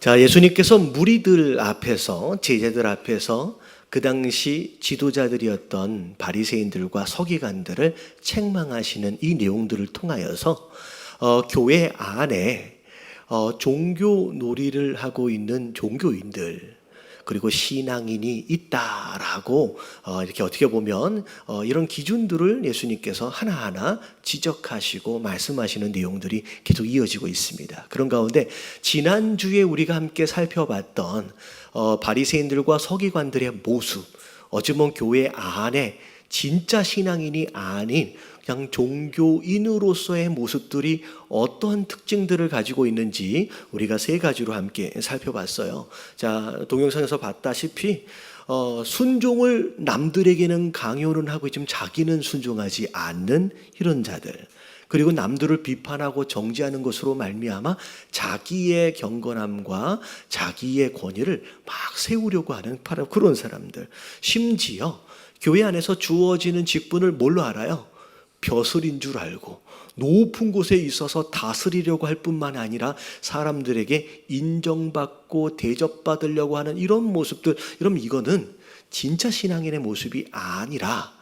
자, 예수님께서 무리들 앞에서, 제자들 앞에서 그 당시 지도자들이었던 바리새인들과 서기관들을 책망하시는 이 내용들을 통하여서 교회 안에 종교 놀이를 하고 있는 종교인들, 그리고 신앙인이 있다라고 이렇게 어떻게 보면 이런 기준들을 예수님께서 하나하나 지적하시고 말씀하시는 내용들이 계속 이어지고 있습니다. 그런 가운데 지난주에 우리가 함께 살펴봤던 바리새인들과 서기관들의 모습, 어찌 보면 교회 안에 진짜 신앙인이 아닌 그냥 종교인으로서의 모습들이 어떤 특징들을 가지고 있는지 우리가 세 가지로 함께 살펴봤어요. 자, 동영상에서 봤다시피 순종을 남들에게는 강요는 하고 있지만 자기는 순종하지 않는 이런 자들, 그리고 남들을 비판하고 정죄하는 것으로 말미암아 자기의 경건함과 자기의 권위를 막 세우려고 하는 바로 그런 사람들, 심지어 교회 안에서 주어지는 직분을 뭘로 알아요? 벼슬인 줄 알고 높은 곳에 있어서 다스리려고 할 뿐만 아니라 사람들에게 인정받고 대접받으려고 하는 이런 모습들, 여러분 이거는 진짜 신앙인의 모습이 아니라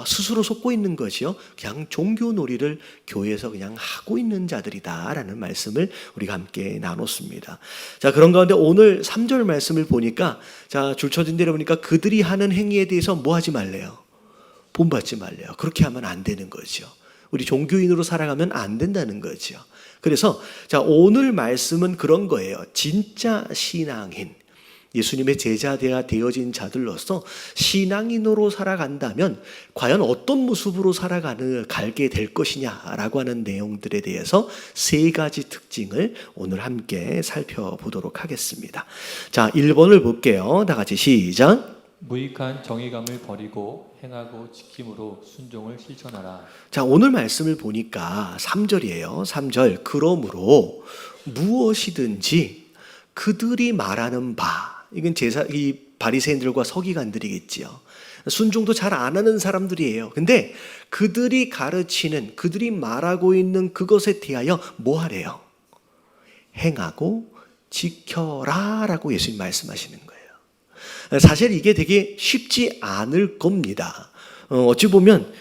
스스로 속고 있는 것이요, 그냥 종교놀이를 교회에서 그냥 하고 있는 자들이다라는 말씀을 우리가 함께 나눴습니다. 자, 그런 가운데 오늘 3절 말씀을 보니까, 자, 줄쳐진 대로 보니까 그들이 하는 행위에 대해서 뭐 하지 말래요? 본받지 말래요. 그렇게 하면 안 되는 거죠. 우리 종교인으로 살아가면 안 된다는 거죠. 그래서 자, 오늘 말씀은 그런 거예요. 진짜 신앙인, 예수님의 제자가 되어진 자들로서 신앙인으로 살아간다면 과연 어떤 모습으로 살아가게 될 것이냐라고 하는 내용들에 대해서 세 가지 특징을 오늘 함께 살펴보도록 하겠습니다. 자, 1번을 볼게요. 다 같이 시작. 무익한 정의감을 버리고 행하고 지킴으로 순종을 실천하라. 자, 오늘 말씀을 보니까 3절이에요. 3절. 그러므로 무엇이든지 그들이 말하는 바, 이건 이 바리새인들과 서기관들이겠지요. 순종도 잘 안 하는 사람들이에요. 근데 그들이 가르치는, 그들이 말하고 있는 그것에 대하여 뭐 하래요? 행하고 지켜라라고 예수님 말씀하시는 거예요. 사실 이게 되게 쉽지 않을 겁니다. 어찌 보면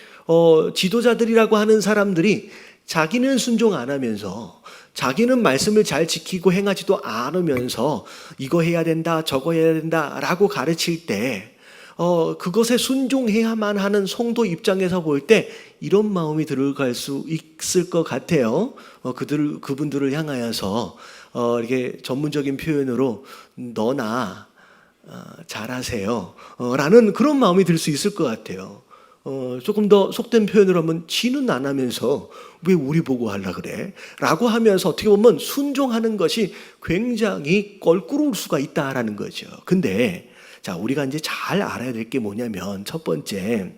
지도자들이라고 하는 사람들이 자기는 순종 안 하면서, 자기는 말씀을 잘 지키고 행하지도 않으면서 이거 해야 된다, 저거 해야 된다 라고 가르칠 때 그것에 순종해야만 하는 성도 입장에서 볼 때 이런 마음이 들어갈 수 있을 것 같아요. 그분들을 향하여서 이렇게 전문적인 표현으로 너나 잘하세요 라는 그런 마음이 들 수 있을 것 같아요. 조금 더 속된 표현으로 하면 지는 안 하면서 왜 우리 보고 하려 그래? 라고 하면서 어떻게 보면 순종하는 것이 굉장히 껄끄러울 수가 있다라는 거죠. 근데 자, 우리가 이제 잘 알아야 될 게 뭐냐면, 첫 번째,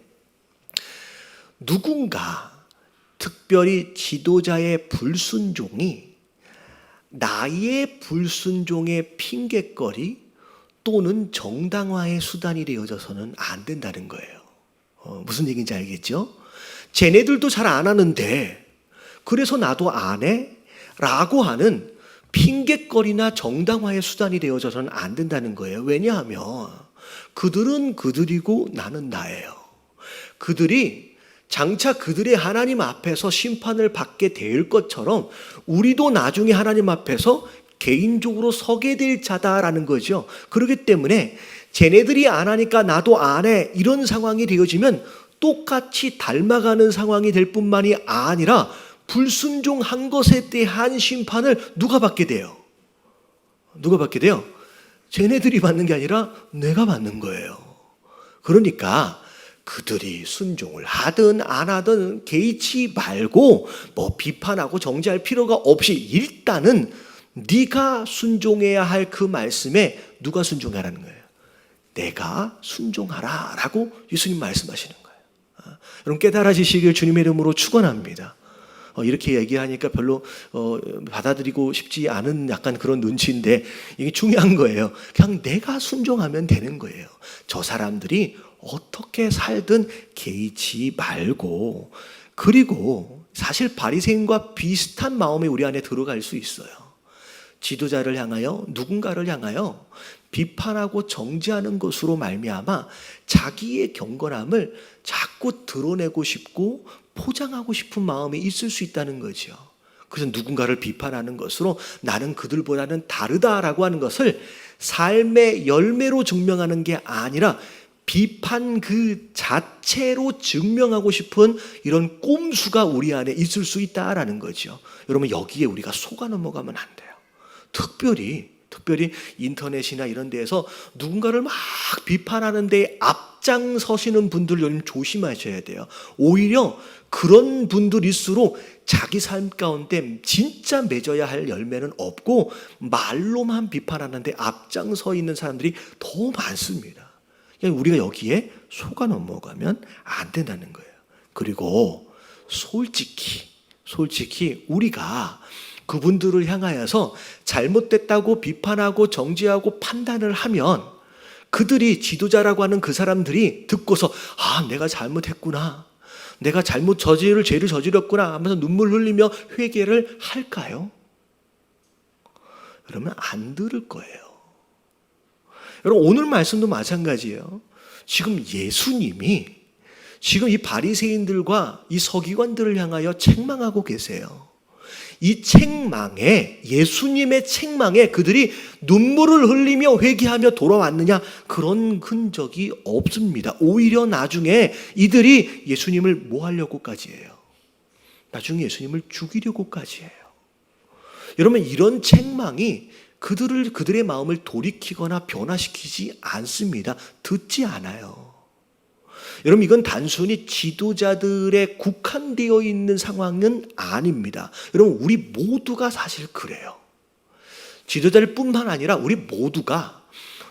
누군가 특별히 지도자의 불순종이 나의 불순종의 핑곗거리 또는 정당화의 수단이 되어져서는 안 된다는 거예요. 무슨 얘기인지 알겠죠? 쟤네들도 잘 안 하는데 그래서 나도 안 해? 라고 하는 핑곗거리나 정당화의 수단이 되어져서는 안 된다는 거예요. 왜냐하면 그들은 그들이고 나는 나예요. 그들이 장차 그들의 하나님 앞에서 심판을 받게 될 것처럼 우리도 나중에 하나님 앞에서 개인적으로 서게 될 자다라는 거죠. 그렇기 때문에 쟤네들이 안 하니까 나도 안 해, 이런 상황이 되어지면 똑같이 닮아가는 상황이 될 뿐만이 아니라 불순종한 것에 대한 심판을 누가 받게 돼요? 누가 받게 돼요? 쟤네들이 받는 게 아니라 내가 받는 거예요. 그러니까 그들이 순종을 하든 안 하든 개의치 말고 뭐 비판하고 정죄할 필요가 없이 일단은 네가 순종해야 할 그 말씀에 누가 순종하라는 거예요? 내가 순종하라 라고 예수님 말씀하시는 거예요. 여러분 깨달아지시길 주님의 이름으로 축원합니다. 이렇게 얘기하니까 별로 받아들이고 싶지 않은 약간 그런 눈치인데 이게 중요한 거예요. 그냥 내가 순종하면 되는 거예요. 저 사람들이 어떻게 살든 개의치 말고, 그리고 사실 바리새인과 비슷한 마음이 우리 안에 들어갈 수 있어요. 지도자를 향하여 누군가를 향하여 비판하고 정죄하는 것으로 말미암아 자기의 경건함을 자꾸 드러내고 싶고 포장하고 싶은 마음이 있을 수 있다는 거죠. 그래서 누군가를 비판하는 것으로 나는 그들보다는 다르다라고 하는 것을 삶의 열매로 증명하는 게 아니라 비판 그 자체로 증명하고 싶은 이런 꼼수가 우리 안에 있을 수 있다라는 거죠. 여러분, 여기에 우리가 속아 넘어가면 안 돼요. 특별히 인터넷이나 이런 데에서 누군가를 막 비판하는 데 앞장서시는 분들 좀 조심하셔야 돼요. 오히려 그런 분들일수록 자기 삶 가운데 진짜 맺어야 할 열매는 없고 말로만 비판하는데 앞장서 있는 사람들이 더 많습니다. 우리가 여기에 속아 넘어가면 안 된다는 거예요. 그리고 솔직히 우리가 그분들을 향하여서 잘못됐다고 비판하고 정죄하고 판단을 하면 그들이 지도자라고 하는 그 사람들이 듣고서 내가 잘못했구나, 내가 죄를 저질렀구나 하면서 눈물 흘리며 회개를 할까요? 그러면 안 들을 거예요. 여러분, 오늘 말씀도 마찬가지예요. 지금 예수님이 지금 이 바리새인들과 이 서기관들을 향하여 책망하고 계세요. 이 책망에, 예수님의 책망에 그들이 눈물을 흘리며 회개하며 돌아왔느냐? 그런 흔적이 없습니다. 오히려 나중에 이들이 예수님을 뭐 하려고까지 해요? 나중에 예수님을 죽이려고까지 해요. 여러분, 이런 책망이 그들의 마음을 돌이키거나 변화시키지 않습니다. 듣지 않아요. 여러분, 이건 단순히 지도자들에 국한되어 있는 상황은 아닙니다. 여러분, 우리 모두가 사실 그래요. 지도자들 뿐만 아니라 우리 모두가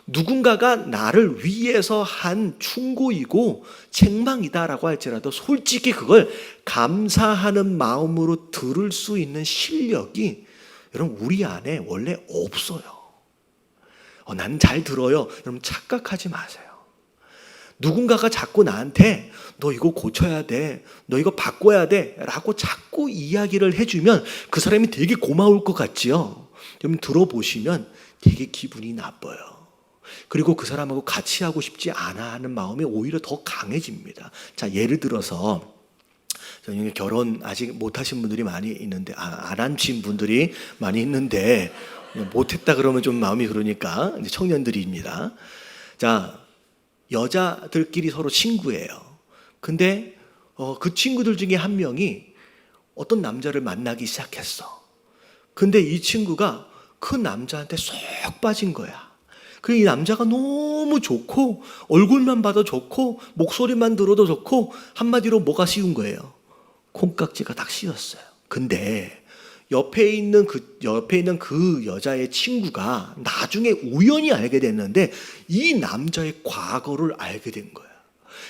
누군가가 나를 위해서 한 충고이고 책망이다라고 할지라도 솔직히 그걸 감사하는 마음으로 들을 수 있는 실력이 여러분 우리 안에 원래 없어요. 난 잘 들어요. 여러분, 착각하지 마세요. 누군가가 자꾸 나한테 너 이거 고쳐야 돼, 너 이거 바꿔야 돼 라고 자꾸 이야기를 해주면 그 사람이 되게 고마울 것 같지요. 여러분, 들어보시면 되게 기분이 나빠요. 그리고 그 사람하고 같이 하고 싶지 않아 하는 마음이 오히려 더 강해집니다. 자, 예를 들어서 저희 결혼 아직 못하신 분들이 많이 있는데, 안 하신 분들이 많이 있는데 못했다 그러면 좀 마음이 그러니까 이제 청년들입니다. 자, 여자들끼리 서로 친구예요. 근데 그 친구들 중에 한 명이 어떤 남자를 만나기 시작했어. 근데 이 친구가 그 남자한테 쏙 빠진 거야. 그 이 남자가 너무 좋고 얼굴만 봐도 좋고 목소리만 들어도 좋고 한마디로 뭐가 씌운 거예요? 콩깍지가 딱 씌었어요. 근데 옆에 있는 그 여자의 친구가 나중에 우연히 알게 됐는데 이 남자의 과거를 알게 된 거야.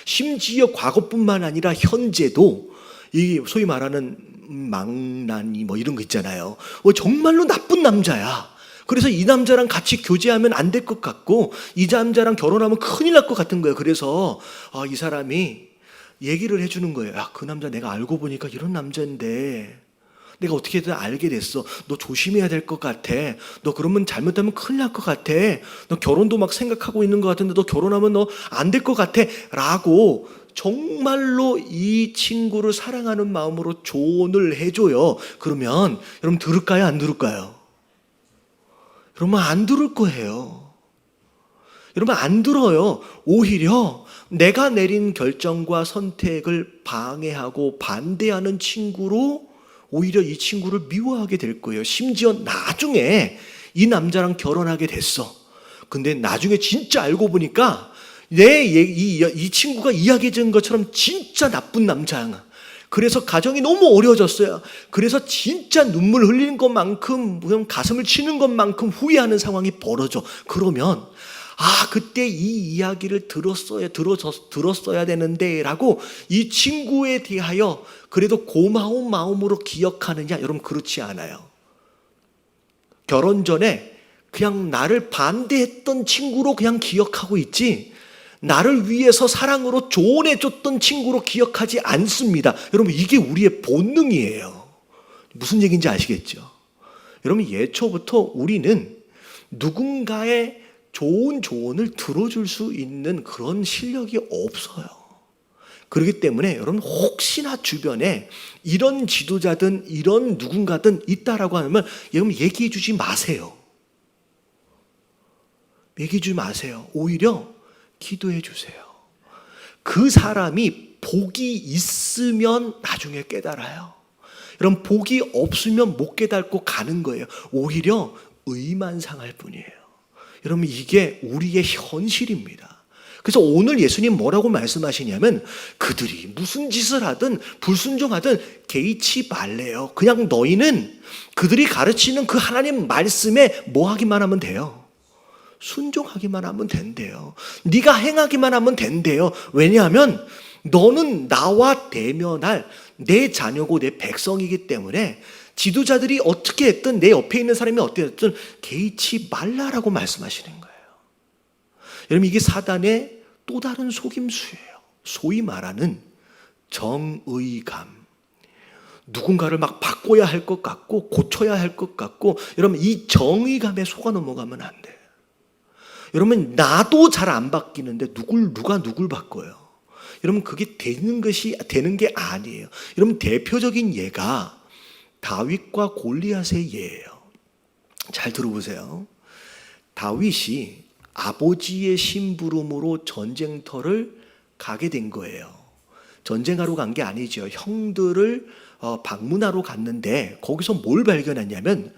심지어 과거뿐만 아니라 현재도 이 소위 말하는 망나니 뭐 이런 거 있잖아요. 정말로 나쁜 남자야. 그래서 이 남자랑 같이 교제하면 안 될 것 같고 이 남자랑 결혼하면 큰일 날 것 같은 거예요. 그래서 이 사람이 얘기를 해주는 거예요. 야, 그 남자 내가 알고 보니까 이런 남자인데 내가 어떻게든 알게 됐어. 너 조심해야 될 것 같아. 너 그러면 잘못하면 큰일 날 것 같아. 너 결혼도 막 생각하고 있는 것 같은데 너 결혼하면 너 안 될 것 같아 라고 정말로 이 친구를 사랑하는 마음으로 조언을 해줘요. 그러면 여러분 들을까요? 안 들을까요? 여러분 안 들을 거예요. 여러분 안 들어요. 오히려 내가 내린 결정과 선택을 방해하고 반대하는 친구로 오히려 이 친구를 미워하게 될 거예요. 심지어 나중에 이 남자랑 결혼하게 됐어. 근데 나중에 진짜 알고 보니까 이 친구가 이야기해 준 것처럼 진짜 나쁜 남자야. 그래서 가정이 너무 어려워졌어요. 그래서 진짜 눈물 흘리는 것만큼 가슴을 치는 것만큼 후회하는 상황이 벌어져. 그러면 그때 이 이야기를 들었어야 되는데 라고 이 친구에 대하여 그래도 고마운 마음으로 기억하느냐? 여러분 그렇지 않아요. 결혼 전에 그냥 나를 반대했던 친구로 그냥 기억하고 있지 나를 위해서 사랑으로 조언해줬던 친구로 기억하지 않습니다. 여러분 이게 우리의 본능이에요. 무슨 얘기인지 아시겠죠? 여러분 예초부터 우리는 누군가의 좋은 조언을 들어줄 수 있는 그런 실력이 없어요. 그렇기 때문에 여러분 혹시나 주변에 이런 지도자든 이런 누군가든 있다라고 하면 여러분 얘기해 주지 마세요. 얘기해 주지 마세요. 오히려 기도해 주세요. 그 사람이 복이 있으면 나중에 깨달아요. 여러분 복이 없으면 못 깨닫고 가는 거예요. 오히려 의만 상할 뿐이에요. 여러분 이게 우리의 현실입니다. 그래서 오늘 예수님 뭐라고 말씀하시냐면 그들이 무슨 짓을 하든 불순종하든 개의치 말래요. 그냥 너희는 그들이 가르치는 그 하나님 말씀에 뭐 하기만 하면 돼요. 순종하기만 하면 된대요. 네가 행하기만 하면 된대요. 왜냐하면 너는 나와 대면할 내 자녀고 내 백성이기 때문에 지도자들이 어떻게 했든 내 옆에 있는 사람이 어떻게 했든 개의치 말라라고 말씀하시는 거예요. 여러분 이게 사단의 또 다른 속임수예요. 소위 말하는 정의감. 누군가를 막 바꿔야 할 것 같고 고쳐야 할 것 같고 여러분 이 정의감에 속아 넘어가면 안 돼요. 여러분 나도 잘 안 바뀌는데 누가 누굴 바꿔요? 여러분 그게 되는 게 아니에요. 여러분 대표적인 예가 다윗과 골리앗의 예예요. 잘 들어보세요. 다윗이 아버지의 심부름으로 전쟁터를 가게 된 거예요. 전쟁하러 간 게 아니죠. 형들을 방문하러 갔는데 거기서 뭘 발견했냐면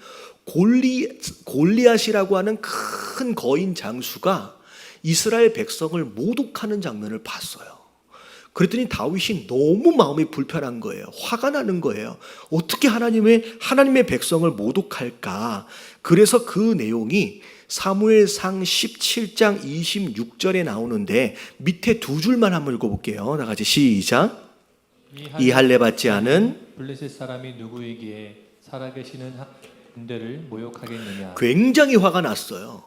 골리앗이라고 하는 큰 거인 장수가 이스라엘 백성을 모독하는 장면을 봤어요. 그랬더니 다윗이 너무 마음이 불편한 거예요. 화가 나는 거예요. 어떻게 하나님의 백성을 모독할까? 그래서 그 내용이 사무엘상 17장 26절에 나오는데 밑에 두 줄만 한번 읽어볼게요. 다 같이 시작. 이 할례 받지 않은 블레셋 사람이 누구이기에 살아계시는 군대를 모욕하겠느냐. 굉장히 화가 났어요.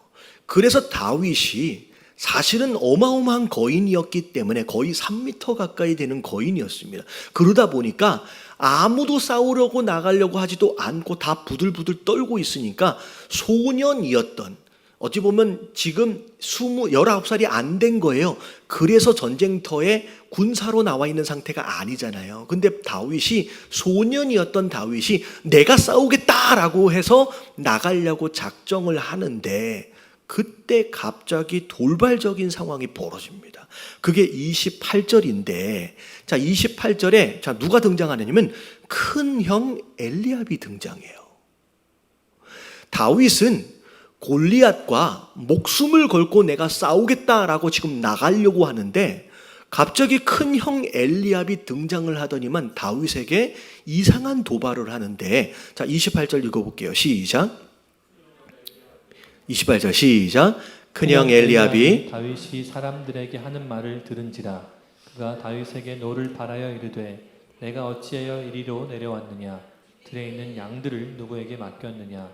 그래서 다윗이 사실은 어마어마한 거인이었기 때문에 거의 3m 가까이 되는 거인이었습니다. 그러다 보니까 아무도 싸우려고 나가려고 하지도 않고 다 부들부들 떨고 있으니까 소년이었던 어찌 보면 지금 19살이 안 된 거예요. 그래서 전쟁터에 군사로 나와 있는 상태가 아니잖아요. 근데 다윗이 소년이었던 다윗이 내가 싸우겠다라고 해서 나가려고 작정을 하는데 그때 갑자기 돌발적인 상황이 벌어집니다. 그게 28절인데 자 28절에 자 누가 등장하냐면 큰 형 엘리압이 등장해요. 다윗은 골리앗과 목숨을 걸고 내가 싸우겠다라고 지금 나가려고 하는데 갑자기 큰 형 엘리압이 등장을 하더니만 다윗에게 이상한 도발을 하는데 자 28절 읽어볼게요. 시작. 28절 시작. 큰형 엘리압이 다윗이 사람들에게 하는 말을 들은지라 그가 다윗에게 노를 바라여 이르되 내가 어찌하여 이리로 내려왔느냐 들에 있는 양들을 누구에게 맡겼느냐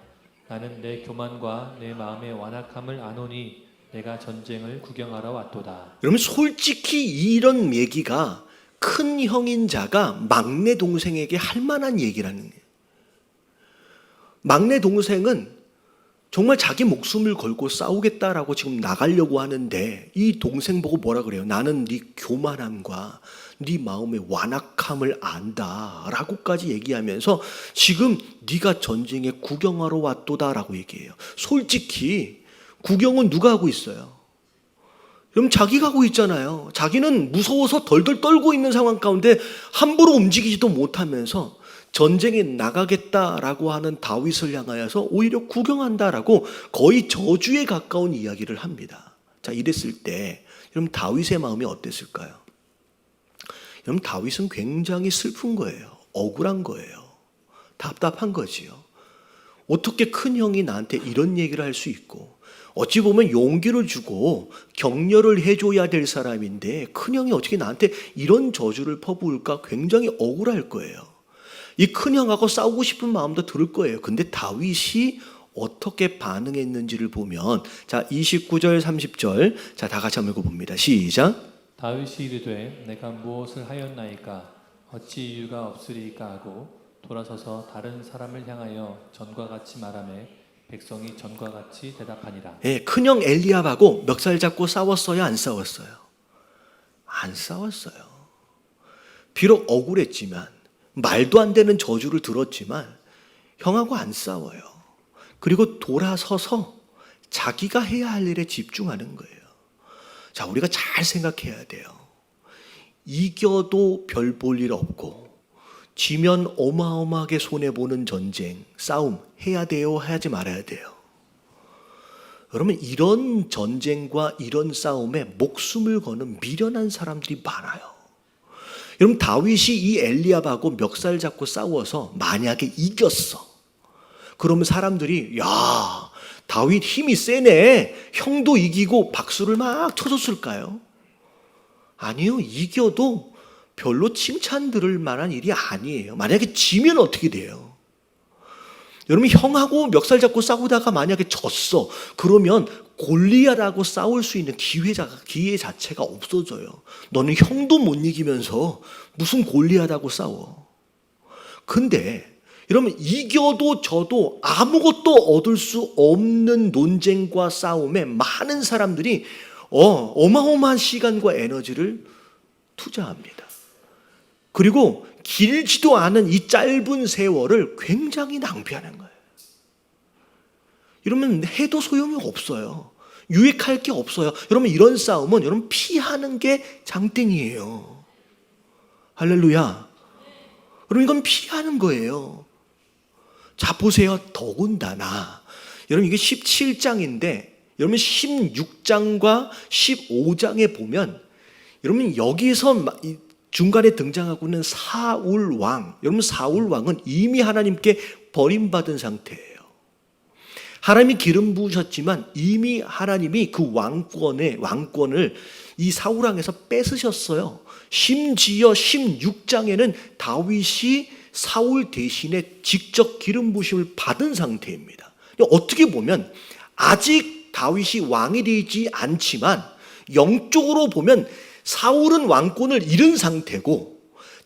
나는 내 교만과 내 마음의 완악함을 아노니 내가 전쟁을 구경하러 왔도다. 여러분 솔직히 이런 얘기가 큰 형인 자가 막내 동생에게 할 만한 얘기라는 거예요. 막내 동생은 정말 자기 목숨을 걸고 싸우겠다라고 지금 나가려고 하는데 이 동생 보고 뭐라 그래요? 나는 네 교만함과 네 마음의 완악함을 안다라고까지 얘기하면서 지금 네가 전쟁에 구경하러 왔도다라고 얘기해요. 솔직히 구경은 누가 하고 있어요? 그럼 자기가 하고 있잖아요. 자기는 무서워서 덜덜 떨고 있는 상황 가운데 함부로 움직이지도 못하면서 전쟁에 나가겠다라고 하는 다윗을 향하여서 오히려 구경한다라고 거의 저주에 가까운 이야기를 합니다. 자, 이랬을 때 여러분 다윗의 마음이 어땠을까요? 여러분 다윗은 굉장히 슬픈 거예요. 억울한 거예요. 답답한 거지요. 어떻게 큰 형이 나한테 이런 얘기를 할 수 있고 어찌 보면 용기를 주고 격려를 해줘야 될 사람인데 큰 형이 어떻게 나한테 이런 저주를 퍼부을까 굉장히 억울할 거예요. 이 큰형하고 싸우고 싶은 마음도 들을 거예요. 근데 다윗이 어떻게 반응했는지를 보면 자 29절 30절 자 다 같이 한번 읽어봅니다. 시작. 다윗이 이르되 내가 무엇을 하였나이까 어찌 이유가 없으리까 하고 돌아서서 다른 사람을 향하여 전과 같이 말하매 백성이 전과 같이 대답하니라. 예, 큰형 엘리압하고 멱살 잡고 싸웠어요? 안 싸웠어요? 안 싸웠어요. 비록 억울했지만, 말도 안 되는 저주를 들었지만 형하고 안 싸워요. 그리고 돌아서서 자기가 해야 할 일에 집중하는 거예요. 자, 우리가 잘 생각해야 돼요. 이겨도 별 볼 일 없고 지면 어마어마하게 손해보는 전쟁, 싸움 해야 돼요? 하지 말아야 돼요? 여러분, 이런 전쟁과 이런 싸움에 목숨을 거는 미련한 사람들이 많아요. 여러분, 다윗이 이 엘리압하고 멱살 잡고 싸워서 만약에 이겼어. 그러면 사람들이 야, 다윗 힘이 세네, 형도 이기고 박수를 막 쳐줬을까요? 아니요. 이겨도 별로 칭찬 들을 만한 일이 아니에요. 만약에 지면 어떻게 돼요? 여러분, 형하고 멱살 잡고 싸우다가 만약에 졌어. 그러면 골리앗하고 싸울 수 있는 기회 자체가 없어져요. 너는 형도 못 이기면서 무슨 골리앗하고 싸워. 근데 여러분, 이겨도 져도 아무것도 얻을 수 없는 논쟁과 싸움에 많은 사람들이 어마어마한 시간과 에너지를 투자합니다. 그리고 길지도 않은 이 짧은 세월을 굉장히 낭비하는 거예요. 이러면 해도 소용이 없어요. 유익할 게 없어요. 여러분, 이런 싸움은 여러분 피하는 게 장땡이에요. 할렐루야. 여러분, 이건 피하는 거예요. 자, 보세요. 더군다나 여러분, 이게 17장인데 여러분 16장과 15장에 보면 여러분 여기서 중간에 등장하고 있는 사울 왕, 여러분 사울 왕은 이미 하나님께 버림받은 상태예요. 하나님이 기름 부으셨지만 이미 하나님이 그 왕권을 이 사울 왕에서 뺏으셨어요. 심지어 16장에는 다윗이 사울 대신에 직접 기름 부으심을 받은 상태입니다. 어떻게 보면 아직 다윗이 왕이 되지 않지만 영적으로 보면 사울은 왕권을 잃은 상태고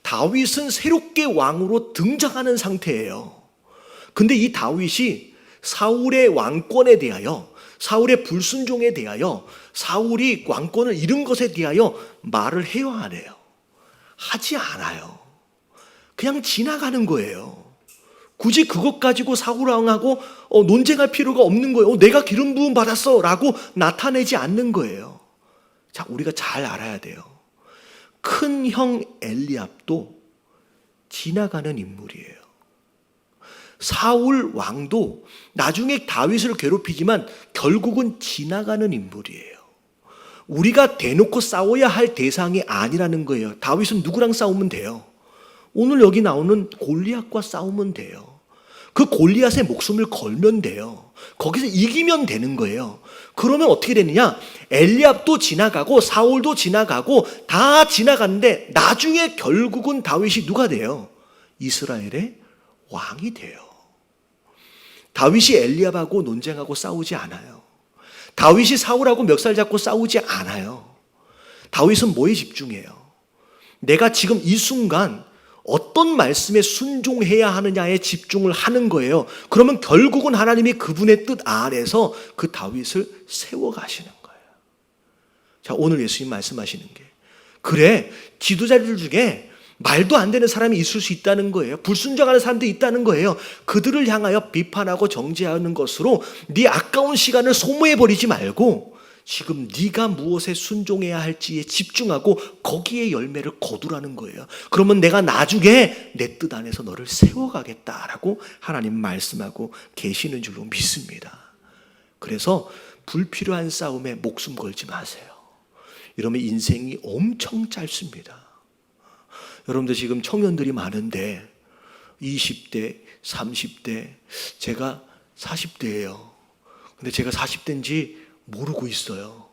다윗은 새롭게 왕으로 등장하는 상태예요. 근데 이 다윗이 사울의 왕권에 대하여, 사울의 불순종에 대하여, 사울이 왕권을 잃은 것에 대하여 말을 해야 하네요. 하지 않아요. 그냥 지나가는 거예요. 굳이 그것 가지고 사울 왕하고 논쟁할 필요가 없는 거예요. 내가 기름 부음 받았어 라고 나타내지 않는 거예요. 자, 우리가 잘 알아야 돼요. 큰 형 엘리압도 지나가는 인물이에요. 사울 왕도 나중에 다윗을 괴롭히지만 결국은 지나가는 인물이에요. 우리가 대놓고 싸워야 할 대상이 아니라는 거예요. 다윗은 누구랑 싸우면 돼요? 오늘 여기 나오는 골리앗과 싸우면 돼요. 그 골리앗의 목숨을 걸면 돼요. 거기서 이기면 되는 거예요. 그러면 어떻게 되느냐? 엘리압도 지나가고 사울도 지나가고 다 지나갔는데 나중에 결국은 다윗이 누가 돼요? 이스라엘의 왕이 돼요. 다윗이 엘리압하고 논쟁하고 싸우지 않아요. 다윗이 사울하고 멱살 잡고 싸우지 않아요. 다윗은 뭐에 집중해요? 내가 지금 이 순간 어떤 말씀에 순종해야 하느냐에 집중을 하는 거예요. 그러면 결국은 하나님이 그분의 뜻 아래서 그 다윗을 세워가시는 거예요. 자, 오늘 예수님 말씀하시는 게, 그래, 지도자들 중에 말도 안 되는 사람이 있을 수 있다는 거예요. 불순종하는 사람도 있다는 거예요. 그들을 향하여 비판하고 정죄하는 것으로 네 아까운 시간을 소모해버리지 말고 지금 네가 무엇에 순종해야 할지에 집중하고 거기에 열매를 거두라는 거예요. 그러면 내가 나중에 내 뜻 안에서 너를 세워가겠다라고 하나님 말씀하고 계시는 줄로 믿습니다. 그래서 불필요한 싸움에 목숨 걸지 마세요. 이러면 인생이 엄청 짧습니다. 여러분들 지금 청년들이 많은데 20대, 30대, 제가 40대예요. 근데 제가 40대인지 모르고 있어요.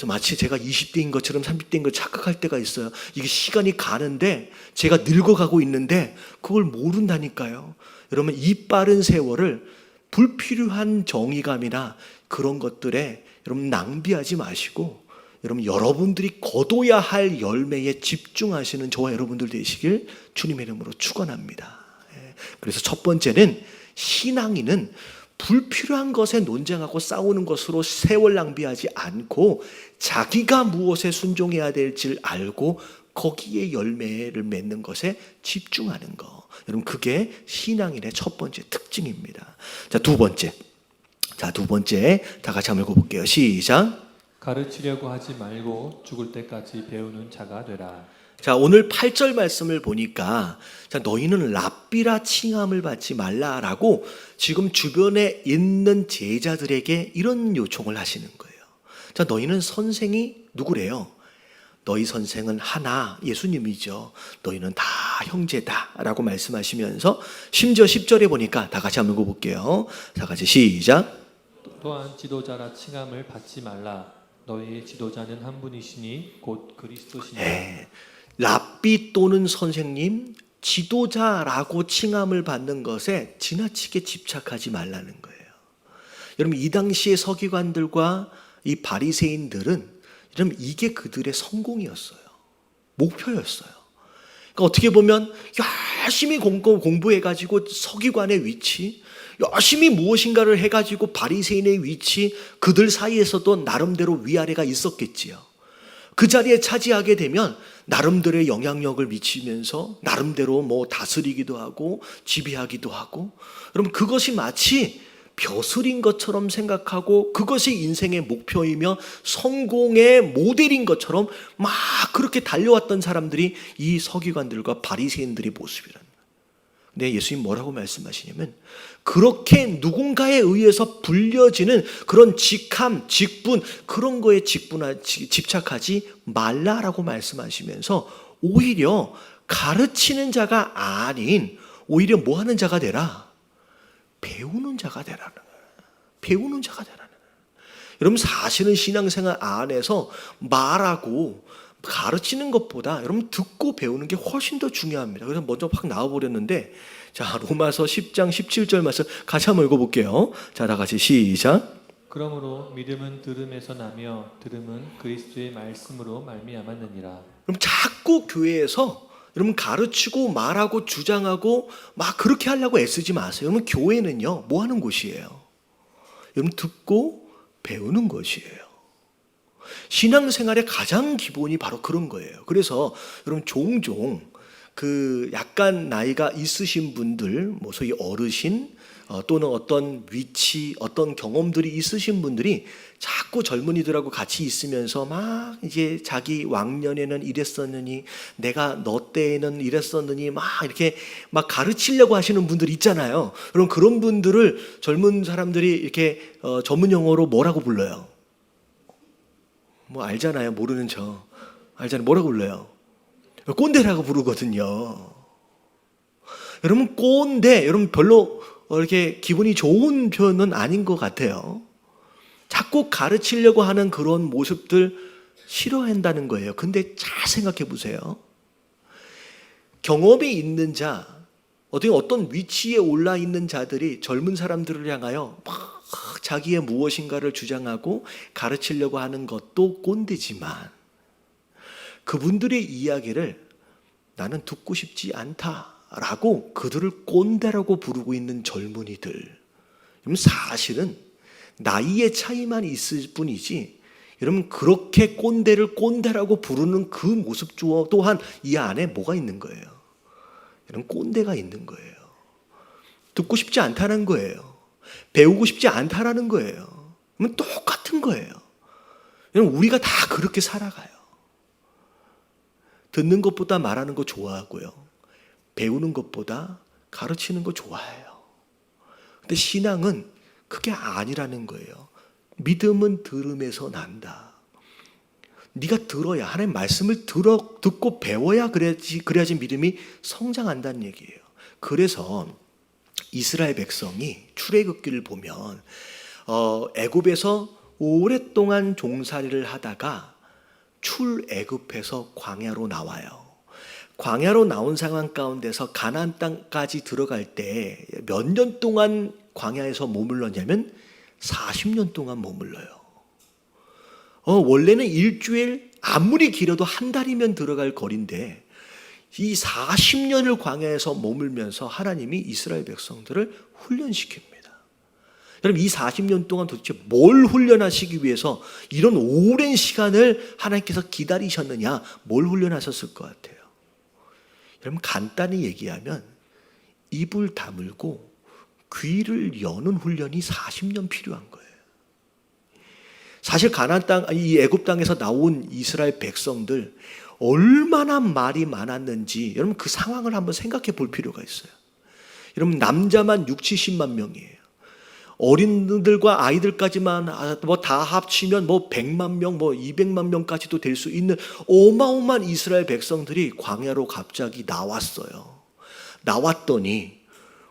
마치 제가 20대인 것처럼 30대인 걸 착각할 때가 있어요. 이게 시간이 가는데 제가 늙어가고 있는데 그걸 모른다니까요. 여러분, 이 빠른 세월을 불필요한 정의감이나 그런 것들에 여러분 낭비하지 마시고 여러분 여러분들이 거둬야 할 열매에 집중하시는 저와 여러분들 되시길 주님의 이름으로 축원합니다. 그래서 첫 번째는 신앙인은 불필요한 것에 논쟁하고 싸우는 것으로 세월 낭비하지 않고 자기가 무엇에 순종해야 될지를 알고 거기에 열매를 맺는 것에 집중하는 거. 여러분 그게 신앙인의 첫 번째 특징입니다. 자, 두 번째. 다 같이 한번 읽어볼게요. 시작. 가르치려고 하지 말고 죽을 때까지 배우는 자가 되라. 자, 오늘 8절 말씀을 보니까 자, 너희는 랍비라 칭함을 받지 말라라고 지금 주변에 있는 제자들에게 이런 요청을 하시는 거예요. 자, 너희는 선생이 누구래요? 너희 선생은 하나 예수님이죠. 너희는 다 형제다라고 말씀하시면서 심지어 10절에 보니까 다 같이 한번 읽어볼게요. 다 같이 시작. 또한 지도자라 칭함을 받지 말라. 너희의 지도자는 한 분이시니 곧 그리스도시니. 네. 랍비 또는 선생님, 지도자라고 칭함을 받는 것에 지나치게 집착하지 말라는 거예요. 여러분 이 당시의 서기관들과 이 바리새인들은 여러분 이게 그들의 성공이었어요. 목표였어요. 그러니까 어떻게 보면 열심히 공부해가지고 서기관의 위치, 열심히 무엇인가를 해가지고 바리새인의 위치, 그들 사이에서도 나름대로 위아래가 있었겠지요. 그 자리에 차지하게 되면 나름대로의 영향력을 미치면서 나름대로 뭐 다스리기도 하고 지배하기도 하고, 여러분 그것이 마치 벼슬인 것처럼 생각하고 그것이 인생의 목표이며 성공의 모델인 것처럼 막 그렇게 달려왔던 사람들이 이 서기관들과 바리새인들의 모습이라는 거예요. 근데 예수님 뭐라고 말씀하시냐면 그렇게 누군가에 의해서 불려지는 그런 직함, 직분, 그런 거에 집착하지 말라라고 말씀하시면서 오히려 가르치는 자가 아닌 오히려 뭐 하는 자가 되라? 배우는 자가 되라는 거예요. 배우는 자가 되라는 거예요. 여러분 사실은 신앙생활 안에서 말하고 가르치는 것보다 여러분 듣고 배우는 게 훨씬 더 중요합니다. 그래서 먼저 확 나와버렸는데, 자 로마서 10장 17절 말씀 같이 한번 읽어볼게요. 자, 다 같이 시작. 그러므로 믿음은 들음에서 나며 들음은 그리스도의 말씀으로 말미암았느니라. 그럼 자꾸 교회에서 여러분 가르치고 말하고 주장하고 막 그렇게 하려고 애쓰지 마세요. 여러분 교회는요 뭐 하는 곳이에요? 여러분 듣고 배우는 것이에요. 신앙생활의 가장 기본이 바로 그런 거예요. 그래서 여러분 종종 그 약간 나이가 있으신 분들, 뭐 소위 어르신 또는 어떤 위치, 어떤 경험들이 있으신 분들이 자꾸 젊은이들하고 같이 있으면서 막 이제 자기 왕년에는 이랬었느니, 내가 너 때에는 이랬었느니 막 이렇게 막 가르치려고 하시는 분들 있잖아요. 그럼 그런 분들을 젊은 사람들이 이렇게 전문 용어로 뭐라고 불러요? 뭐 알잖아요. 모르는 척 알잖아요. 뭐라고 불러요? 꼰대라고 부르거든요. 여러분 꼰대, 여러분 별로 이렇게 기분이 좋은 표현은 아닌 것 같아요. 자꾸 가르치려고 하는 그런 모습들 싫어한다는 거예요. 근데 잘 생각해 보세요. 경험이 있는 자, 어떤 위치에 올라 있는 자들이 젊은 사람들을 향하여 막 자기의 무엇인가를 주장하고 가르치려고 하는 것도 꼰대지만, 그분들의 이야기를 나는 듣고 싶지 않다라고 그들을 꼰대라고 부르고 있는 젊은이들, 사실은 나이의 차이만 있을 뿐이지 여러분 그렇게 꼰대를 꼰대라고 부르는 그 모습 또한 이 안에 뭐가 있는 거예요? 여러분 꼰대가 있는 거예요. 듣고 싶지 않다는 거예요. 배우고 싶지 않다라는 거예요. 그러면 똑같은 거예요. 여러분 우리가 다 그렇게 살아가요. 듣는 것보다 말하는 거 좋아하고요. 배우는 것보다 가르치는 거 좋아해요. 근데 신앙은 그게 아니라는 거예요. 믿음은 들음에서 난다. 네가 들어야, 하나님 말씀을 듣고 배워야 그래야지 믿음이 성장한다는 얘기예요. 그래서 이스라엘 백성이 출애굽기를 보면 애굽에서 오랫동안 종살이를 하다가 출애굽해서 광야로 나와요. 광야로 나온 상황 가운데서 가나안 땅까지 들어갈 때 몇 년 동안 광야에서 머물렀냐면 40년 동안 머물러요. 원래는 일주일, 아무리 길어도 한 달이면 들어갈 거리인데 이 40년을 광야에서 머물면서 하나님이 이스라엘 백성들을 훈련시킵니다. 여러분, 이 40년 동안 도대체 뭘 훈련하시기 위해서 이런 오랜 시간을 하나님께서 기다리셨느냐, 뭘 훈련하셨을 것 같아요? 여러분, 간단히 얘기하면 입을 다물고 귀를 여는 훈련이 40년 필요한 거예요. 사실 가나안 땅, 이 애굽 땅에서 나온 이스라엘 백성들 얼마나 말이 많았는지 여러분 그 상황을 한번 생각해 볼 필요가 있어요. 여러분, 남자만 6, 70만 명이에요. 어린들과 아이들까지만 뭐 다 합치면 뭐 100만 명, 뭐 200만 명까지도 될 수 있는 어마어마한 이스라엘 백성들이 광야로 갑자기 나왔어요. 나왔더니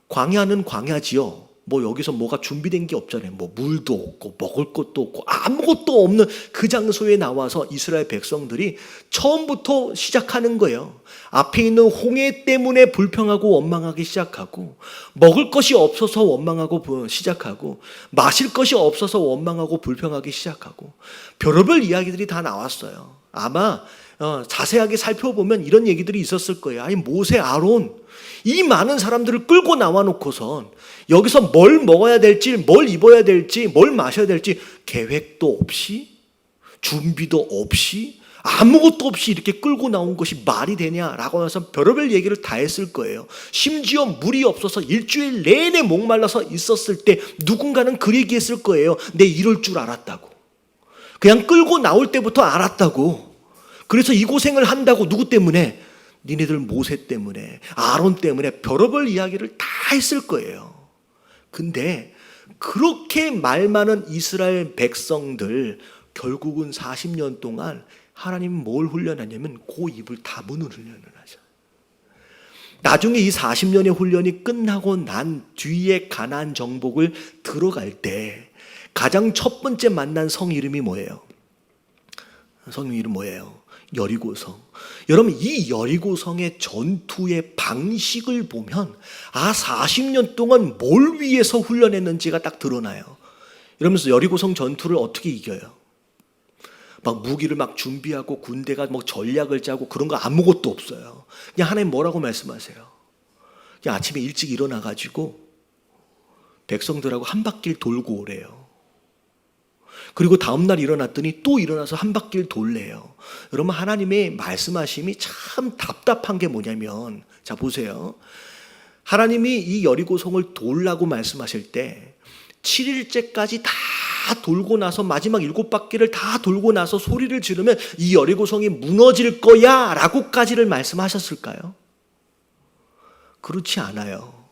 광야는 광야지요. 뭐 여기서 뭐가 준비된 게 없잖아요. 뭐 물도 없고 먹을 것도 없고 아무것도 없는 그 장소에 나와서 이스라엘 백성들이 처음부터 시작하는 거예요. 앞에 있는 홍해 때문에 불평하고 원망하기 시작하고, 먹을 것이 없어서 원망하고 시작하고, 마실 것이 없어서 원망하고 불평하기 시작하고, 별의별 이야기들이 다 나왔어요. 아마 자세하게 살펴보면 이런 얘기들이 있었을 거예요. 아니, 모세, 아론 이 많은 사람들을 끌고 나와 놓고선 여기서 뭘 먹어야 될지, 뭘 입어야 될지, 뭘 마셔야 될지 계획도 없이, 준비도 없이, 아무것도 없이 이렇게 끌고 나온 것이 말이 되냐라고 해서 별의별 얘기를 다 했을 거예요. 심지어 물이 없어서 일주일 내내 목말라서 있었을 때 누군가는 그 얘기했을 거예요. 내 이럴 줄 알았다고. 그냥 끌고 나올 때부터 알았다고. 그래서 이 고생을 한다고. 누구 때문에? 니네들 모세 때문에, 아론 때문에 별의별 이야기를 다 했을 거예요. 근데 그렇게 말 많은 이스라엘 백성들 결국은 40년 동안 하나님은 뭘 훈련하냐면 그 입을 다무는 훈련을 하죠. 나중에 이 40년의 훈련이 끝나고 난 뒤에 가나안 정복을 들어갈 때 가장 첫 번째 만난 성 이름이 뭐예요? 성 이름 뭐예요? 여리고성. 여러분, 이 여리고성의 전투의 방식을 보면 40년 동안 뭘 위해서 훈련했는지가 딱 드러나요. 이러면서 여리고성 전투를 어떻게 이겨요? 막 무기를 막 준비하고 군대가 뭐 전략을 짜고 그런 거 아무것도 없어요. 그냥 하나님 뭐라고 말씀하세요? 그냥 아침에 일찍 일어나가지고 백성들하고 한 바퀴를 돌고 오래요. 그리고 다음날 일어났더니 또 일어나서 한 바퀴를 돌래요. 여러분, 하나님의 말씀하심이 참 답답한 게 뭐냐면, 자 보세요. 하나님이 이 여리고성을 돌라고 말씀하실 때 7일째까지 다 돌고 나서 마지막 7바퀴를 다 돌고 나서 소리를 지르면 이 여리고성이 무너질 거야 라고까지를 말씀하셨을까요? 그렇지 않아요.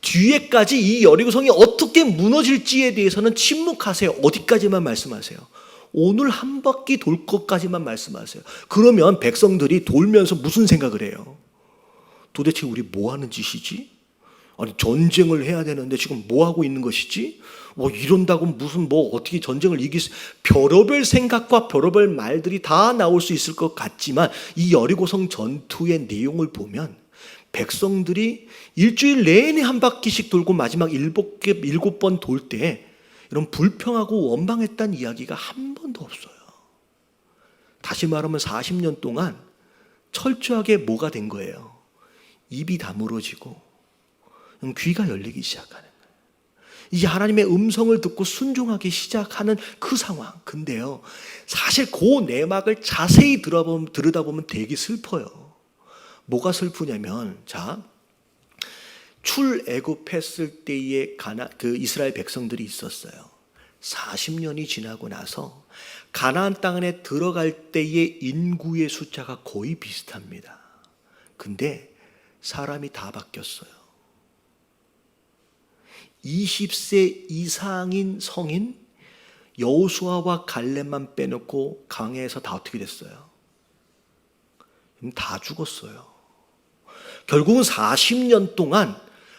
뒤에까지 이 여리고성이 어떻게 무너질지에 대해서는 침묵하세요. 어디까지만 말씀하세요? 오늘 한 바퀴 돌 것까지만 말씀하세요. 그러면 백성들이 돌면서 무슨 생각을 해요? 도대체 우리 뭐 하는 짓이지? 아니, 전쟁을 해야 되는데 지금 뭐 하고 있는 것이지? 뭐 이런다고 무슨 뭐 어떻게 전쟁을 이길 수, 별의별 생각과 별의별 말들이 다 나올 수 있을 것 같지만 이 여리고성 전투의 내용을 보면 백성들이 일주일 내내 한 바퀴씩 돌고 마지막 7번 돌 때 이런 불평하고 원망했다는 이야기가 한 번도 없어요. 다시 말하면 40년 동안 철저하게 뭐가 된 거예요? 입이 다물어지고 귀가 열리기 시작하는 거예요. 이제 하나님의 음성을 듣고 순종하기 시작하는 그 상황. 근데요, 사실 그 내막을 자세히 들여다보면 되게 슬퍼요. 뭐가 슬프냐면, 자, 출애굽했을 때의 그 이스라엘 백성들이 있었어요. 40년이 지나고 나서 가나안 땅에 들어갈 때의 인구의 숫자가 거의 비슷합니다. 근데 사람이 다 바뀌었어요. 20세 이상인 성인 여호수아와 갈렙만 빼놓고 광야에서 다 어떻게 됐어요? 다 죽었어요. 결국은 40년 동안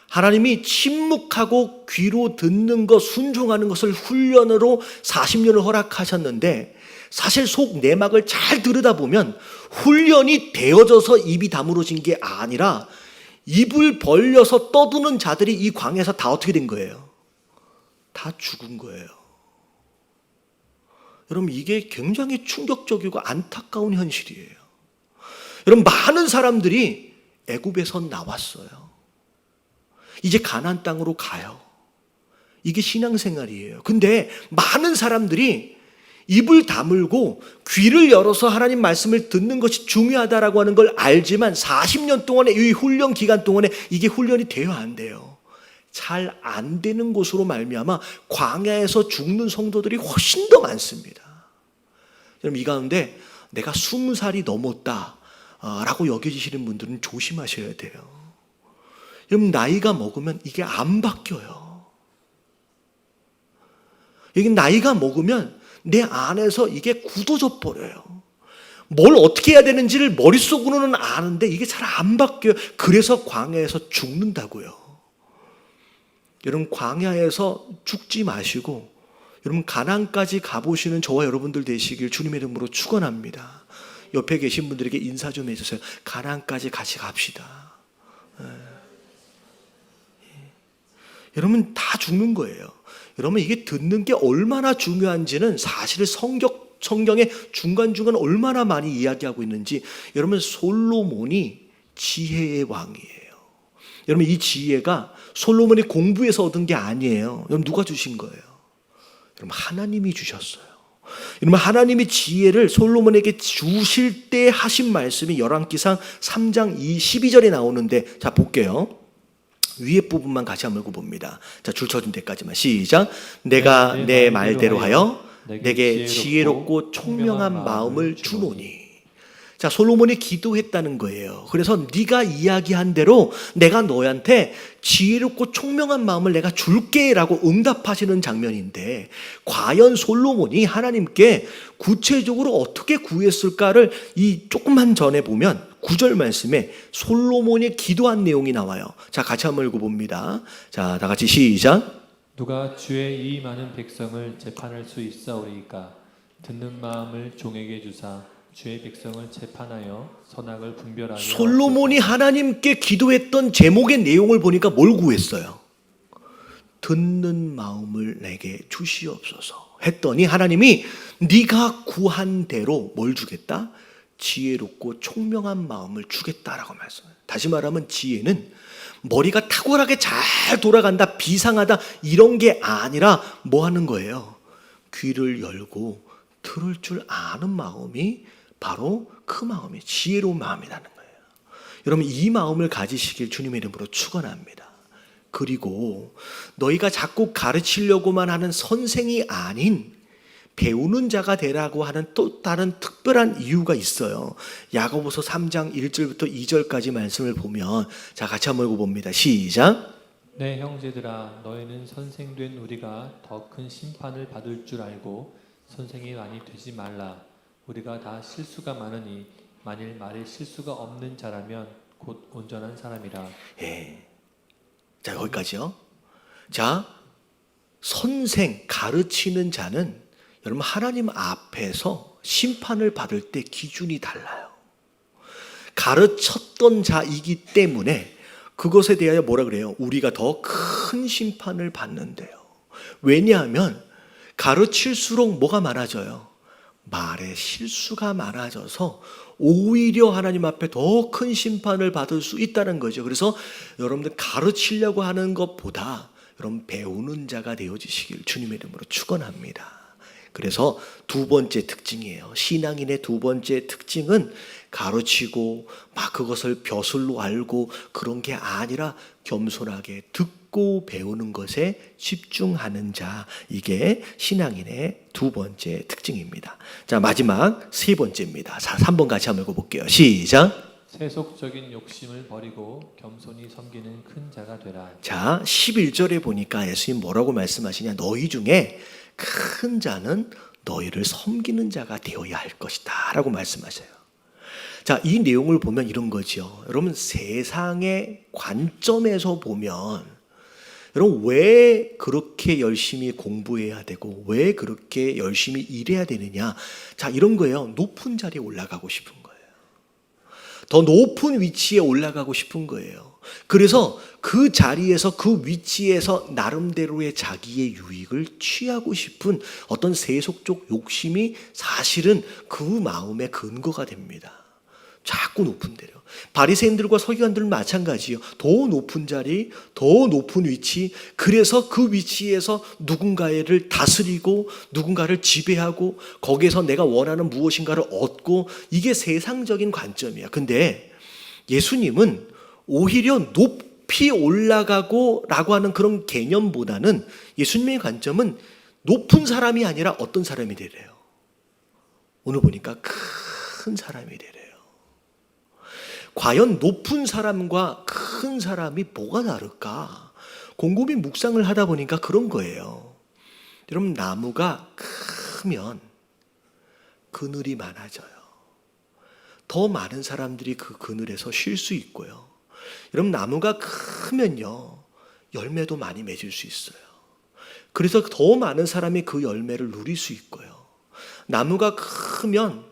하나님이 침묵하고 귀로 듣는 것, 순종하는 것을 훈련으로 40년을 허락하셨는데, 사실 속 내막을 잘 들여다보면 훈련이 되어져서 입이 다물어진 게 아니라 입을 벌려서 떠드는 자들이 이 광야에서 다 어떻게 된 거예요? 다 죽은 거예요. 여러분, 이게 굉장히 충격적이고 안타까운 현실이에요. 여러분, 많은 사람들이 애굽에서 나왔어요. 이제 가나안 땅으로 가요. 이게 신앙생활이에요. 근데 많은 사람들이 입을 다물고 귀를 열어서 하나님 말씀을 듣는 것이 중요하다라고 하는 걸 알지만 40년 동안의 이 훈련 기간 동안에 이게 훈련이 돼요, 안 돼요? 잘 안 되는 곳으로 말미암아 광야에서 죽는 성도들이 훨씬 더 많습니다. 여러분, 이 가운데 내가 20살이 넘었다 라고 여겨지시는 분들은 조심하셔야 돼요. 여러분, 나이가 먹으면 이게 안 바뀌어요. 여기 나이가 먹으면 내 안에서 이게 굳어져 버려요. 뭘 어떻게 해야 되는지를 머릿속으로는 아는데 이게 잘 안 바뀌어요. 그래서 광야에서 죽는다고요. 여러분, 광야에서 죽지 마시고 여러분, 가나안까지 가보시는 저와 여러분들 되시길 주님의 이름으로 축원합니다. 옆에 계신 분들에게 인사 좀 해주세요. 가나안까지 같이 갑시다. 여러분, 다 죽는 거예요. 여러분, 이게 듣는 게 얼마나 중요한지는 사실 성경의 중간중간 얼마나 많이 이야기하고 있는지, 여러분, 솔로몬이 지혜의 왕이에요. 여러분, 이 지혜가 솔로몬이 공부해서 얻은 게 아니에요. 여러분, 누가 주신 거예요? 여러분, 하나님이 주셨어요. 여러분, 하나님이 지혜를 솔로몬에게 주실 때 하신 말씀이 열왕기상 3장 12절에 나오는데, 자, 볼게요. 위에 부분만 같이 한번 읽어봅니다. 자, 줄 쳐준 데까지만. 시작. 내가 내 말대로 하여 내게 지혜롭고 총명한 마음을 주노니. 자, 솔로몬이 기도했다는 거예요. 그래서 네가 이야기한 대로 내가 너한테 지혜롭고 총명한 마음을 내가 줄게 라고 응답하시는 장면인데, 과연 솔로몬이 하나님께 구체적으로 어떻게 구했을까를 이 조금만 전에 보면 9절 말씀에 솔로몬이 기도한 내용이 나와요. 자, 같이 한번 읽어봅니다. 자, 다 같이 시작. 누가 주의 이 많은 백성을 재판할 수 있사오리이까? 듣는 마음을 종에게 주사 주의 백성을 재판하여 선악을 분별하여. 솔로몬이 하나님께 기도했던 제목의 내용을 보니까 뭘 구했어요? 듣는 마음을 내게 주시옵소서 했더니 하나님이 네가 구한 대로 뭘 주겠다? 지혜롭고 총명한 마음을 주겠다라고 말씀해요. 다시 말하면 지혜는 머리가 탁월하게 잘 돌아간다, 비상하다 이런 게 아니라 뭐 하는 거예요? 귀를 열고 들을 줄 아는 마음이 바로 그 마음이 지혜로운 마음이라는 거예요. 여러분, 이 마음을 가지시길 주님의 이름으로 축원합니다. 그리고 너희가 자꾸 가르치려고만 하는 선생이 아닌 배우는 자가 되라고 하는 또 다른 특별한 이유가 있어요. 야고보서 3장 1절부터 2절까지 말씀을 보면, 자, 같이 한번 읽어봅니다. 시작. 내 형제들아, 너희는 선생된 우리가 더 큰 심판을 받을 줄 알고 선생이 많이 되지 말라. 우리가 다 실수가 많으니 만일 말에 실수가 없는 자라면 곧 온전한 사람이라. 예. 자, 여기까지요. 자, 선생, 가르치는 자는 여러분 하나님 앞에서 심판을 받을 때 기준이 달라요. 가르쳤던 자이기 때문에 그것에 대하여 뭐라 그래요? 우리가 더 큰 심판을 받는데요. 왜냐하면 가르칠수록 뭐가 많아져요? 말에 실수가 많아져서 오히려 하나님 앞에 더 큰 심판을 받을 수 있다는 거죠. 그래서 여러분들 가르치려고 하는 것보다 여러분 배우는 자가 되어지시길 주님의 이름으로 축원합니다. 그래서 두 번째 특징이에요. 신앙인의 두 번째 특징은 가르치고 막 그것을 벼슬로 알고 그런 게 아니라 겸손하게 듣고 배우는 것에 집중하는 자. 이게 신앙인의 두 번째 특징입니다. 자, 마지막 세 번째입니다. 자, 3번 같이 한번 읽어볼게요. 시작. 세속적인 욕심을 버리고 겸손히 섬기는 큰 자가 되라. 자, 11절에 보니까 예수님 뭐라고 말씀하시냐? 너희 중에 큰 자는 너희를 섬기는 자가 되어야 할 것이다 라고 말씀하셔요. 자, 이 내용을 보면 이런 거죠. 여러분, 세상의 관점에서 보면 여러분 왜 그렇게 열심히 공부해야 되고 왜 그렇게 열심히 일해야 되느냐? 자, 이런 거예요. 높은 자리에 올라가고 싶은 거예요. 더 높은 위치에 올라가고 싶은 거예요. 그래서 그 자리에서 그 위치에서 나름대로의 자기의 유익을 취하고 싶은 어떤 세속적 욕심이 사실은 그 마음의 근거가 됩니다. 자꾸 높은 데로. 바리새인들과 서기관들은 마찬가지예요. 더 높은 자리, 더 높은 위치. 그래서 그 위치에서 누군가를 다스리고 누군가를 지배하고 거기에서 내가 원하는 무엇인가를 얻고, 이게 세상적인 관점이야. 근데 예수님은 오히려 높이 올라가고 라고 하는 그런 개념보다는 예수님의 관점은 높은 사람이 아니라 어떤 사람이 되래요? 오늘 보니까 큰 사람이 되래요. 과연 높은 사람과 큰 사람이 뭐가 다를까? 곰곰이 묵상을 하다 보니까 그런 거예요. 여러분, 나무가 크면 그늘이 많아져요. 더 많은 사람들이 그 그늘에서 쉴 수 있고요. 여러분, 나무가 크면요, 열매도 많이 맺을 수 있어요. 그래서 더 많은 사람이 그 열매를 누릴 수 있고요. 나무가 크면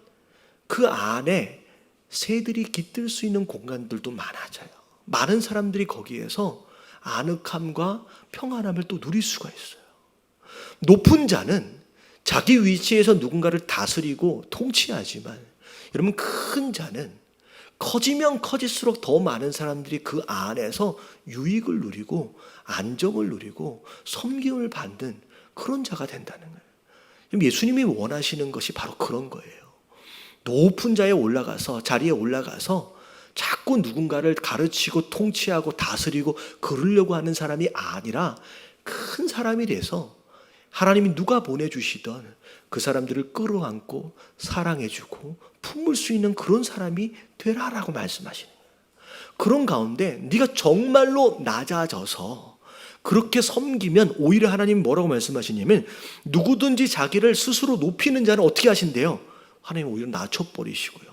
그 안에 새들이 깃들 수 있는 공간들도 많아져요. 많은 사람들이 거기에서 아늑함과 평안함을 또 누릴 수가 있어요. 높은 자는 자기 위치에서 누군가를 다스리고 통치하지만, 여러분, 큰 자는 커지면 커질수록 더 많은 사람들이 그 안에서 유익을 누리고 안정을 누리고 섬김을 받는 그런 자가 된다는 거예요. 예수님이 원하시는 것이 바로 그런 거예요. 높은 자리에 올라가서 자꾸 누군가를 가르치고 통치하고 다스리고 그러려고 하는 사람이 아니라 큰 사람이 돼서 하나님이 누가 보내주시던 그 사람들을 끌어안고 사랑해주고 품을 수 있는 그런 사람이 되라라고 말씀하시는 거예요. 그런 가운데 네가 정말로 낮아져서 그렇게 섬기면 오히려 하나님이 뭐라고 말씀하시냐면, 누구든지 자기를 스스로 높이는 자는 어떻게 하신대요? 하나님 오히려 낮춰버리시고요.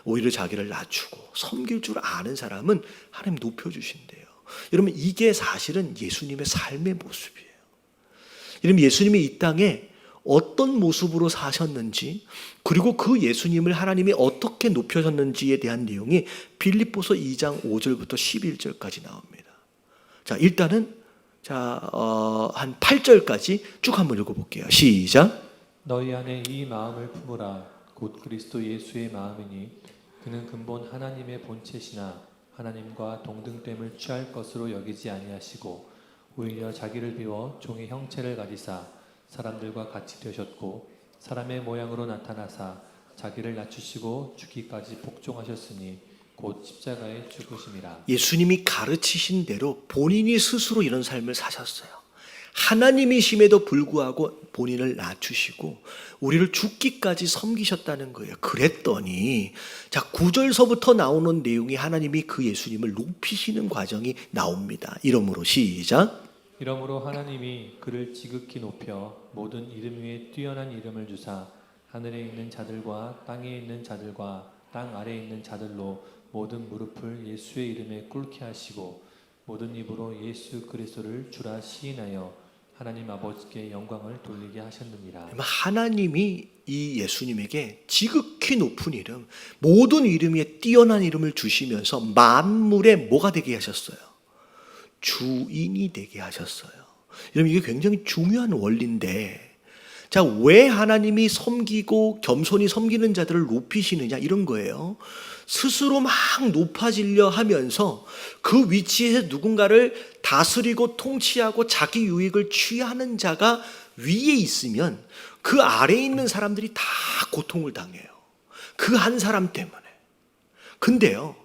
오히려 자기를 낮추고 섬길 줄 아는 사람은 하나님 높여주신대요. 여러분, 이게 사실은 예수님의 삶의 모습이에요. 여러분, 예수님이 이 땅에 어떤 모습으로 사셨는지, 그리고 그 예수님을 하나님이 어떻게 높여셨는지에 대한 내용이 빌립보서 2장 5절부터 11절까지 나옵니다. 자, 일단은 한 8절까지 쭉 한번 읽어볼게요. 시작. 너희 안에 이 마음을 품으라. 곧 그리스도 예수의 마음이니 그는 근본 하나님의 본체시나 하나님과 동등됨을 취할 것으로 여기지 아니하시고 오히려 자기를 비워 종의 형체를 가지사 사람들과 같이 되셨고 사람의 모양으로 나타나사 자기를 낮추시고 죽기까지 복종하셨으니 곧 십자가에 죽으심이라. 예수님이 가르치신 대로 본인이 스스로 이런 삶을 사셨어요. 하나님이심에도 불구하고 본인을 낮추시고 우리를 죽기까지 섬기셨다는 거예요. 그랬더니 9절서부터 나오는 내용이 하나님이 그 예수님을 높이시는 과정이 나옵니다. 이러므로 시작. 이러므로 하나님이 그를 지극히 높여 모든 이름 위에 뛰어난 이름을 주사 하늘에 있는 자들과 땅에 있는 자들과 땅 아래에 있는 자들로 모든 무릎을 예수의 이름에 꿇게 하시고 모든 입으로 예수 그리스도를 주라 시인하여 하나님 아버지께 영광을 돌리게 하셨느니라. 하나님이 이 예수님에게 지극히 높은 이름, 모든 이름 위에 뛰어난 이름을 주시면서 만물의 뭐가 되게 하셨어요? 주인이 되게 하셨어요. 여러분, 이게 굉장히 중요한 원리인데, 왜 하나님이 섬기고 겸손히 섬기는 자들을 높이시느냐, 이런 거예요. 스스로 막 높아지려 하면서 그 위치에서 누군가를 다스리고 통치하고 자기 유익을 취하는 자가 위에 있으면 그 아래에 있는 사람들이 다 고통을 당해요. 그 한 사람 때문에. 근데요,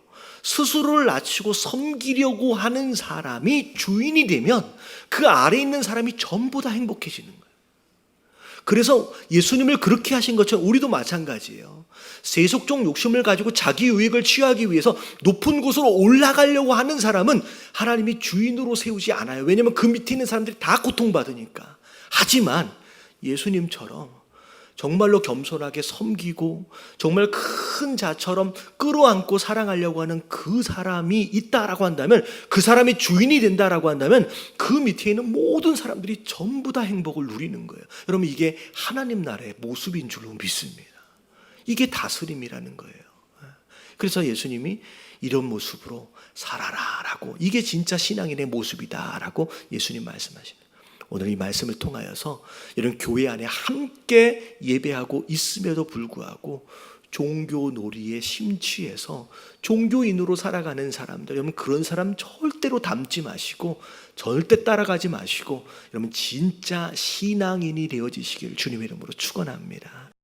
스스로를 낮추고 섬기려고 하는 사람이 주인이 되면 그 아래에 있는 사람이 전부 다 행복해지는 거예요. 그래서 예수님을 그렇게 하신 것처럼 우리도 마찬가지예요. 세속적 욕심을 가지고 자기 유익을 취하기 위해서 높은 곳으로 올라가려고 하는 사람은 하나님이 주인으로 세우지 않아요. 왜냐하면 그 밑에 있는 사람들이 다 고통받으니까. 하지만 예수님처럼 정말로 겸손하게 섬기고 정말 큰 자처럼 끌어안고 사랑하려고 하는 그 사람이 있다라고 한다면, 그 사람이 주인이 된다라고 한다면 그 밑에 있는 모든 사람들이 전부 다 행복을 누리는 거예요. 여러분, 이게 하나님 나라의 모습인 줄로 믿습니다. 이게 다스림이라는 거예요. 그래서 예수님이 이런 모습으로 살아라라고, 이게 진짜 신앙인의 모습이다라고 예수님 말씀하십니다. 오늘 이 말씀을 통하여서 이런 교회 안에 함께 예배하고 있음에도 불구하고 종교 놀이에 심취해서 종교인으로 살아가는 사람들, 여러분 그런 사람 절대로 닮지 마시고 절대 따라가지 마시고 여러분 진짜 신앙인이 되어지시기를 주님의 이름으로 축원합니다.